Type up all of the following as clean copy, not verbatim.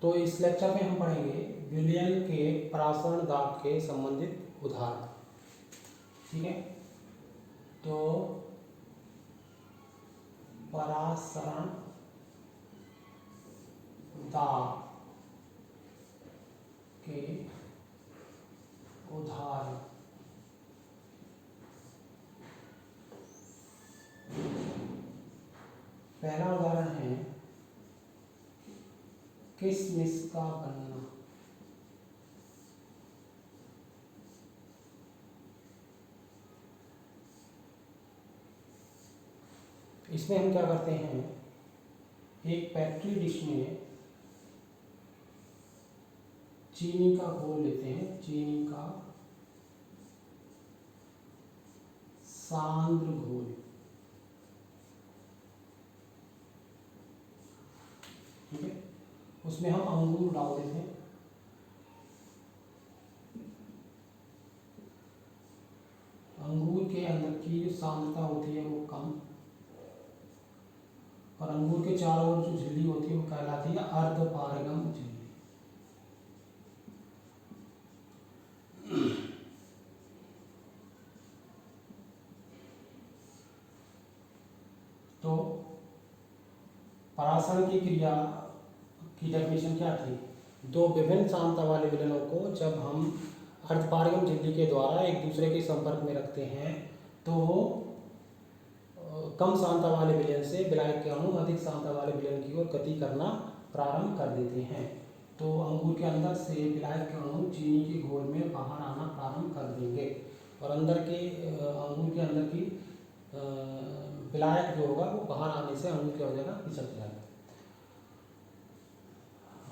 तो इस लेक्चर में हम पढ़ेंगे विलयन के परासरण दाब के संबंधित उदाहरण। ठीक है, तो परासरण दाब के उदाहरण। पहला उदाहरण है किशमिश का बनना। इसमें हम क्या करते हैं, एक पेट्री डिश में चीनी का घोल लेते हैं, चीनी का सांद्र घोल। ठीक है, उसमें हम अंगूर डाल देते हैं। अंगूर के अंदर की जो सांद्रता होती है वो कम, और अंगूर के चारों ओर जो झिल्ली होती है वो कहलाती है अर्धपारगम झिल्ली। तो परासरण की क्रिया की डेफिनेशन क्या थी? दो विभिन्न सांद्रता वाले विलयनों को जब हम अर्धपारगम झिल्ली के द्वारा एक दूसरे के संपर्क में रखते हैं तो वो कम सांद्रता वाले विलयन से विलायक के अणु अधिक सांद्रता वाले विलयन की ओर गति करना प्रारंभ कर देते हैं। तो अंगूर के अंदर से विलायक के अणु चीनी के घोल में बाहर आना प्रारंभ कर देंगे, और अंदर के अंगूर के अंदर की विलायक जो होगा वो बाहर आने से अंगूर क्या हो जाएगा, पिछड़ जाएगा।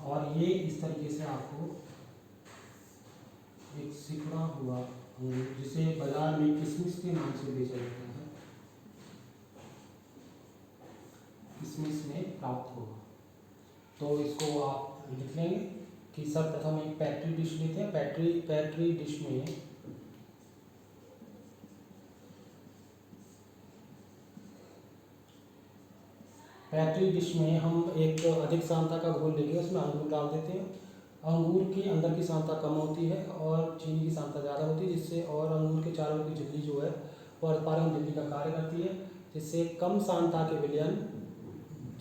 और ये इस तरीके से आपको एक सिकुड़ा हुआ अंगूर, जिसे बाजार में किशमिश के नाम से बेचा जाता है, किशमिश में प्राप्त होगा। तो इसको आप लिख लेंगे कि सर्वप्रथम एक पेट्री डिश लेते हैं। पेट्री डिश में हम एक अधिक सांद्रता का घोल लेंगे, उसमें अंगूर डाल देते हैं। अंगूर की अंदर की सांद्रता कम होती है और चीनी की सांद्रता ज़्यादा होती है, जिससे और अंगूर के चारों की झिल्ली जो है वो अर्धपारगम झिल्ली का कार्य करती है, जिससे कम सांद्रता के विलयन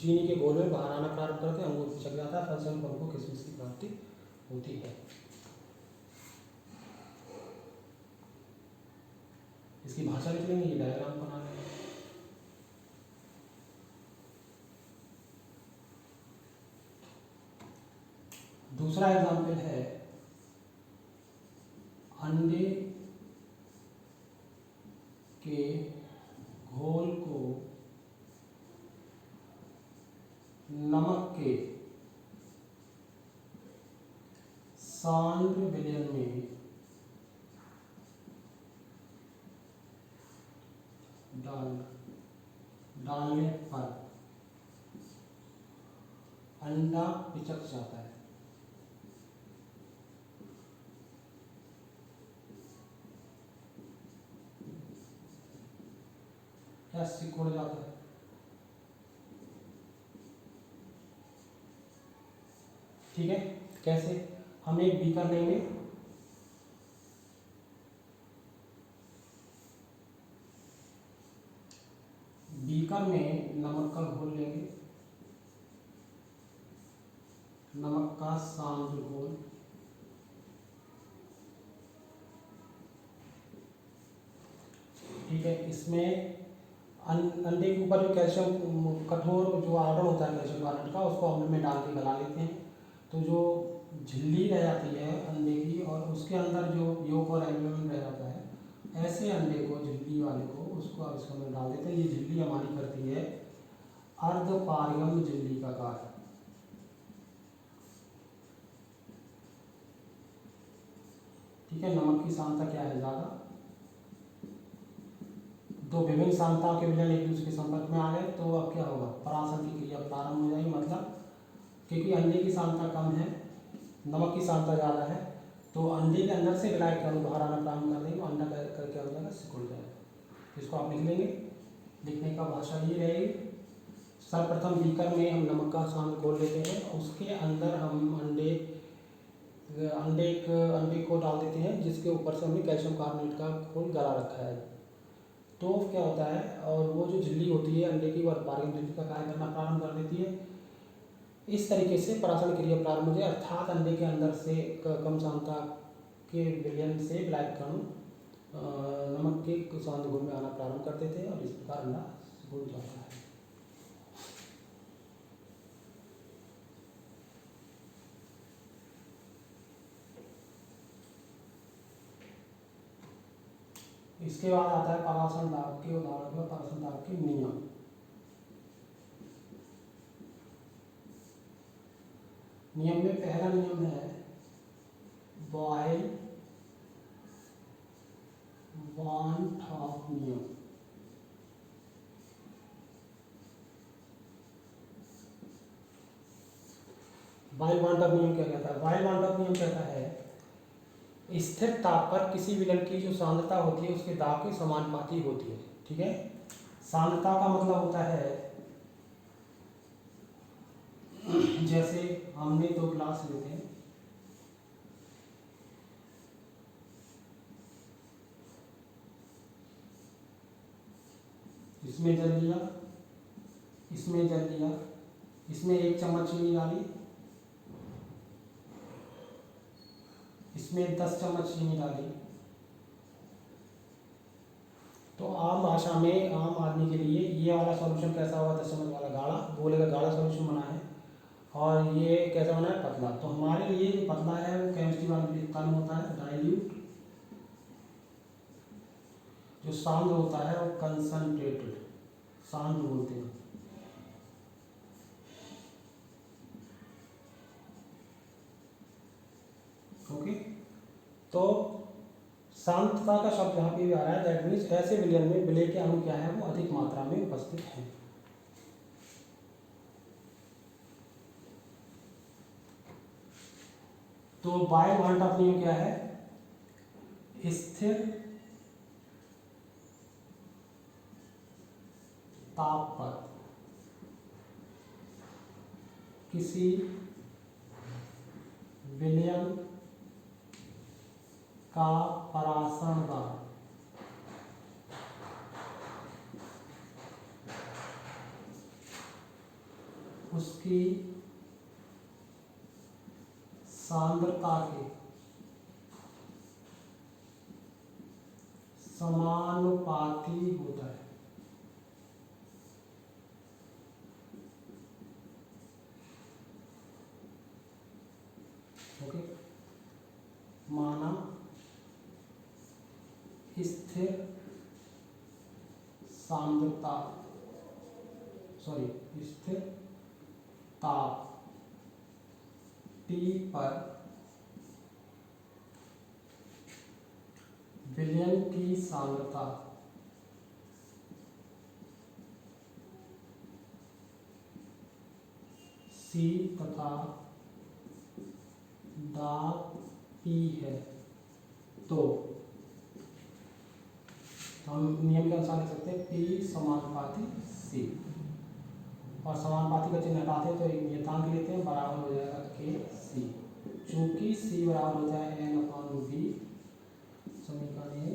चीनी के घोल में बाहर आना प्रारंभ करते हैं, अंगूर पिछड़ जाता है, फलस्वरूप हमको किशमिश की प्राप्ति होती है। इसकी भाषा लिख लेंगे, ये डायग्राम बना लेंगे। दूसरा एग्जाम्पल है अंडे के घोल को नमक के सांद्र विलयन में डालने पर अंडा पिचक जाता है। क्या सिकुड़ जाता है? ठीक है, कैसे? हम एक बीकर लेंगे, बीकर में नमक का घोल लेंगे, नमक का सांद्र घोल, ठीक है। इसमें अंडे के ऊपर जो कैल्शियम कठोर जो आवरण होता है कैल्शियम कार्बोनेट का, उसको अम्ल में डाल के गला लेते हैं। तो जो झिल्ली रह जाती है अंडे की और उसके अंदर जो योक और एल्यूमिनियम रह जाता है, ऐसे अंडे को, झिल्ली वाले को, उसको आप इसके अंदर डाल देते हैं। ये झिल्ली हमारी करती है अर्धपारगम झिल्ली का कार्य। ठीक है, नमक की सांद्रता क्या है, ज़्यादा। दो विभिन्न सांद्रताओं के विलयन एक दूसरे के संपर्क में आ गए तो अब क्या होगा, परासरण की क्रिया प्रारंभ हो जाएगी। मतलब क्योंकि अंडे की सांद्रता कम है, नमक की सांद्रता ज़्यादा है, तो अंडे के अंदर से विलायक के अणु बाहर आना प्रारंभ कर देंगे, अंडा कर क्या हो जाएगा, सिकुड़ जाएगा। इसको आप लिख लेंगे। लिखने का भाषा ये रहेगी, सर्वप्रथम बीकर में हम नमक का सांद्र घोल लेते हैं, उसके अंदर हम अंडे को डाल देते हैं, जिसके ऊपर से हमने कैल्शियम कार्बोनेट का घोल गला रखा है। तो क्या होता है, और वो जो झिल्ली होती है अंडे की, वो अर्धपारगम झिल्ली का कार्य करना प्रारंभ कर देती है। इस तरीके से परासरण क्रिया प्रारंभ होती है, अर्थात अंडे के अंदर से कम सांद्रता के विलयन से ब्लैक कण नमक के सांद्र घोल में आना प्रारंभ कर देते हैं और इस प्रकार अंडा घुल जाता है। इसके बाद आता है परासरण दाब के उदाहरण में परासरण दाब के नियम। नियम में पहला नियम है बॉयल वांट ऑफ नियम। बॉयल वांट ऑफ नियम क्या कहता है? बॉयल वांट ऑफ नियम कहता है स्थिर ताप पर किसी विलयन की जो सांद्रता होती है उसके दाब के समानुपाती होती है। ठीक है, सांद्रता का मतलब होता है जैसे हमने 2 गिलास लेते हैं, इसमें जल लिया, इसमें जल लिया, इसमें 1 चम्मच चीनी डाली, इसमें 10 चम्मच चीनी डाली। तो आम भाषा में आम आदमी के लिए ये वाला सॉल्यूशन कैसा होगा? 10 चम्मच वाला गाढ़ा, बोलेगा गाढ़ा सॉल्यूशन बना है, और ये कैसा बना है? पतला। तो हमारे लिए जो पतला है वो केमिस्ट्री वाले में होता है डाइल्यूट, जो सांद्र होता है वो कंसंट्रेटेड सांद्र बोलते हैं। ओके, तो सांद्रता का शब्द यहाँ पे भी आ रहा है, दैट मीन्स ऐसे विलयन में विलय के अणु क्या है वो अधिक मात्रा में उपस्थित हैं। तो बॉयल वांट ऑफ नियम क्या है? स्थिर ताप पर किसी विलयन का परासरण दाब उसकी सांद्रता के समानुपाती होता है। ओके, माना स्थिर सांद्रता स्थिर ताप T पर विलयन की सांद्रता C तथा दाब P है, तो हम नियम के अनुसार लिख सकते हैं P समानुपाती C, और समानुपाती का चिन्ह हटाते हैं तो एक नियतांक लेते हैं, बराबर हो जाएगा KC। चूंकि C बराबर होता है N/V, समीकरण ये,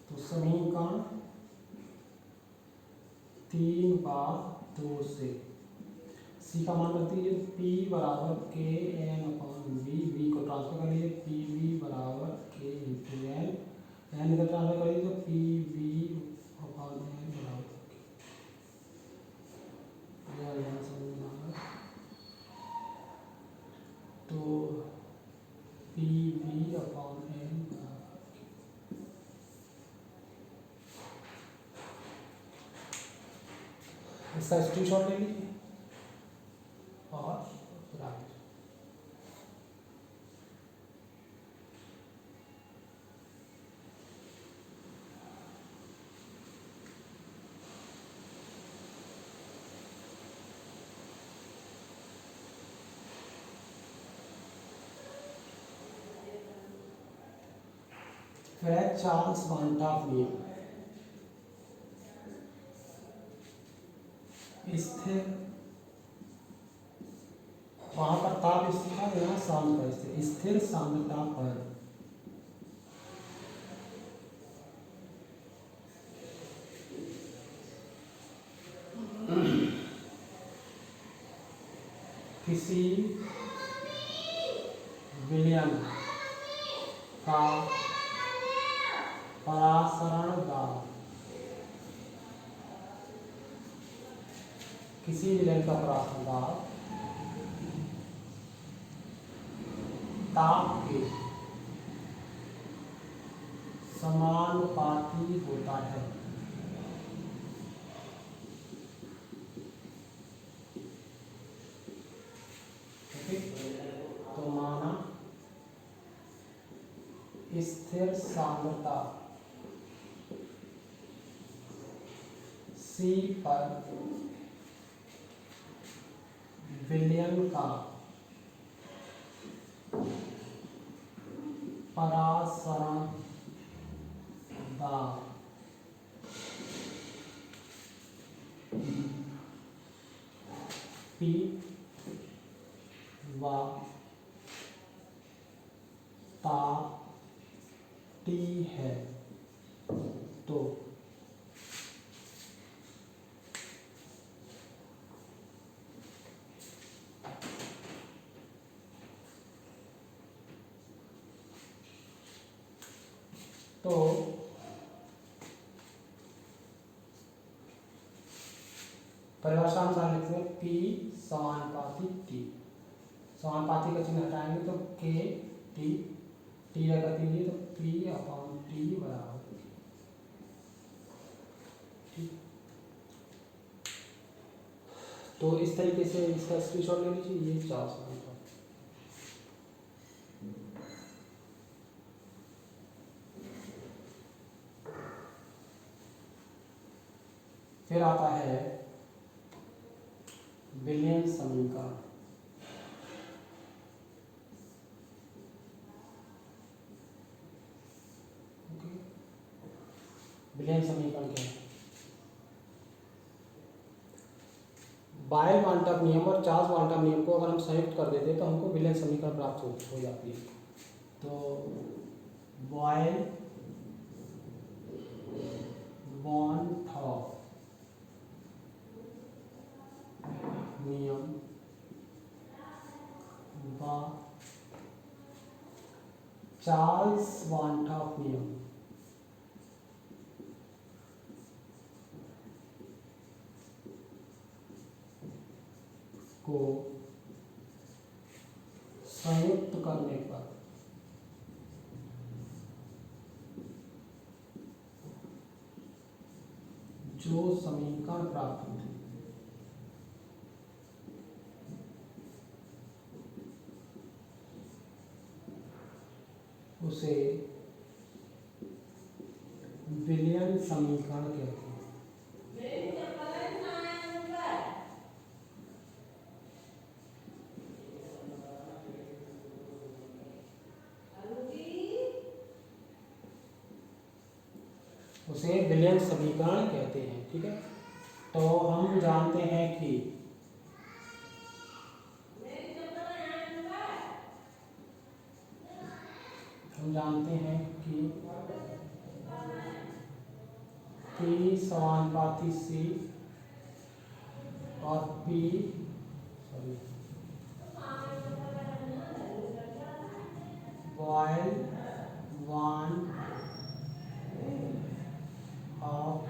तो समीकरण 3/2 से C का मान रख दीजिए, P बराबर KN/V, V को ट्रांसफर कर लीजिए, PV बराबर K × N, N का ट्रांसफर कर लीजिए तो PV/N बराबर तो PV/N इसका स्क्रीनशॉट ले लीजिए और फिर है चार्ल्स वांट ऑफ नियम। स्थिर, वहां पर ताप स्थिर, यहाँ सांद्रता स्थिर, स्थिर सांद्रता पर किसी विलयन का परासरण दाब, किसी विलयन का परासरण दाब ताप के समानुपाती होता है। ओके, तो माना स्थिर सांद्रता C पर विलयन का परासरण दाब P व ताप T है, तो परिभाषा अनुसार लिखते हैं P समानुपाती T, समानुपाती का चिन्ह हटाएंगे तो K T, T रखा कीजिए तो P अपॉन T बराबर, ठीक। तो इस तरीके से इसका स्क्रीनशॉट ले लीजिए, ये 4 सवाल था। फिर आता है विलयन समीकरण। विलयन समीकरण क्या है? बायल क्वांटम नियम और चार्ल्स क्वांटम नियम को अगर हम संयुक्त कर देते तो हमको विलयन समीकरण प्राप्त हो जाती है। तो बायल क्वांटम नियम व चार्ल्स क्वांटम नियम को संयुक्त करने पर जो समीकरण प्राप्त होती है उसे विलयन समीकरण कहते हैं। उसे विलयन समीकरण कहते हैं, ठीक है। तो हम जानते हैं कि P समानुपाती C और P बॉयल वन ऑफ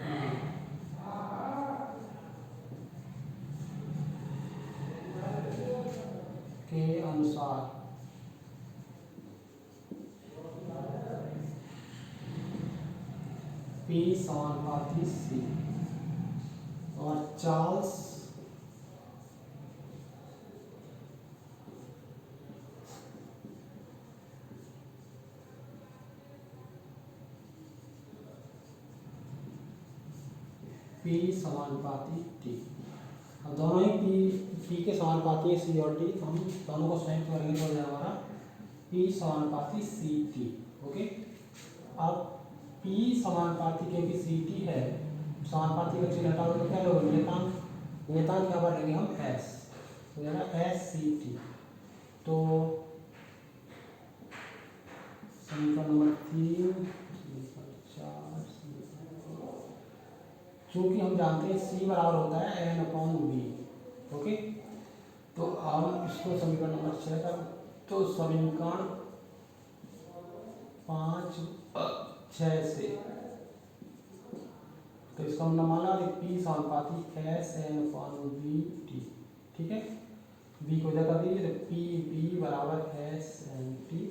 के अनुसार P समानुपाती C और चार्ल्स P समानुपाती T। अब दोनों ही P के समानुपाती है C और T, तो हम दोनों को संयुक्त करेंगे तो हो जाएगा हमारा P समानुपाती सी टी। ओके, अब P समानुपाती क्योंकि सी टी है, समानुपाती का चिन्ह हटाओ तो क्या होगा, नियतांक नियतांक यहाँ पर लेंगे हम एस, तो जाएगा एस सी टी। तो समीकरण नंबर 3, समीकरण 4, चूँकि हम जानते हैं सी बराबर होता है एन अपॉन बी। ओके, तो हम इसको समीकरण नंबर 6 का, तो समीकरण 5 6 से, तो इसका हमने माना पी समानुपाती S N upon B T. ठीक है, बी को इधर कर दीजिए, तो पी बी बराबर एस एन टी।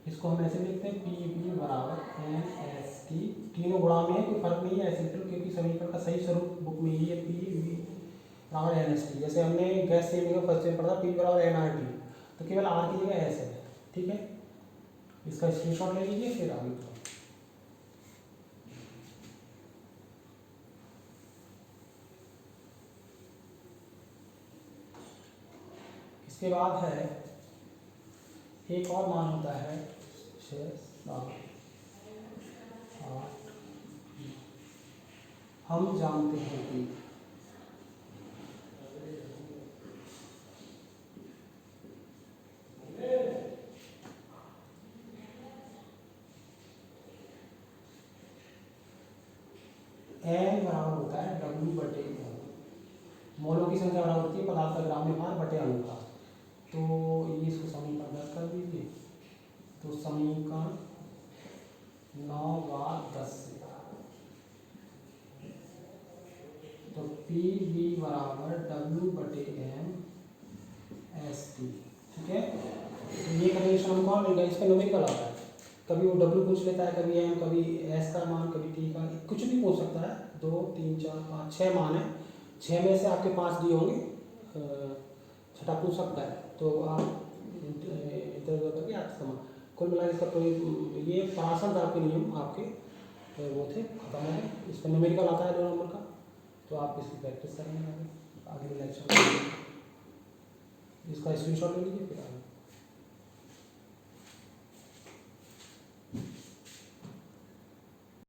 इसको हम ऐसे लिखते हैं पी बी बराबर एन एस टी। तीनों गुणा में है, कोई फर्क नहीं है ऐसे लिख लो, क्योंकि समीकरण का सही स्वरूप बुक में ही है पी बी बराबर एन एस टी। जैसे हमने गैस सेविंग का फर्स्ट में पढ़ा पी बराबर एन आर टी, तो केवल आर की जगह एस है। ठीक है, इसका स्क्रीनशॉट ले लीजिए, फिर आगे बढ़ो। इसके बाद है एक और मान होता है 6 7 8। हम जानते हैं कि एन बराबर होता है डब्ल्यू बटे एन। मोलों की संख्या बराबर होती है पदार्थ का ग्राम में भार बटे अणु का। तो ये इसको समीकरण 10 कर दीजिए, तो समीकरण 9 बार 10 से, तो पी बी बराबर डब्ल्यू बटे एम एस टी। ठीक है, तो ये कंडीशन हमको कौन मिल गया, इसका न्यूमेरिकल आता है। कभी वो डब्ल्यू पूछ लेता है, कभी एम, कभी एस का मान, कभी टी का, कुछ भी पूछ सकता है। 2 3 4 5 6 मान है, 6 में से आपके 5 दिए होंगे, छठा पूछ सकता है। तो आप इधर उधर करके आप समान कुल मिला इसका, तो ये पराशर था आपके नियम, आपके वो थे खत्म हो गए। इसका न्यूमेरिकल आता है 2 नंबर का, तो आप इसकी प्रैक्टिस करेंगे आगे आगे लेक्चर में। इसका स्क्रीनशॉट ले लीजिए, फिर आगे।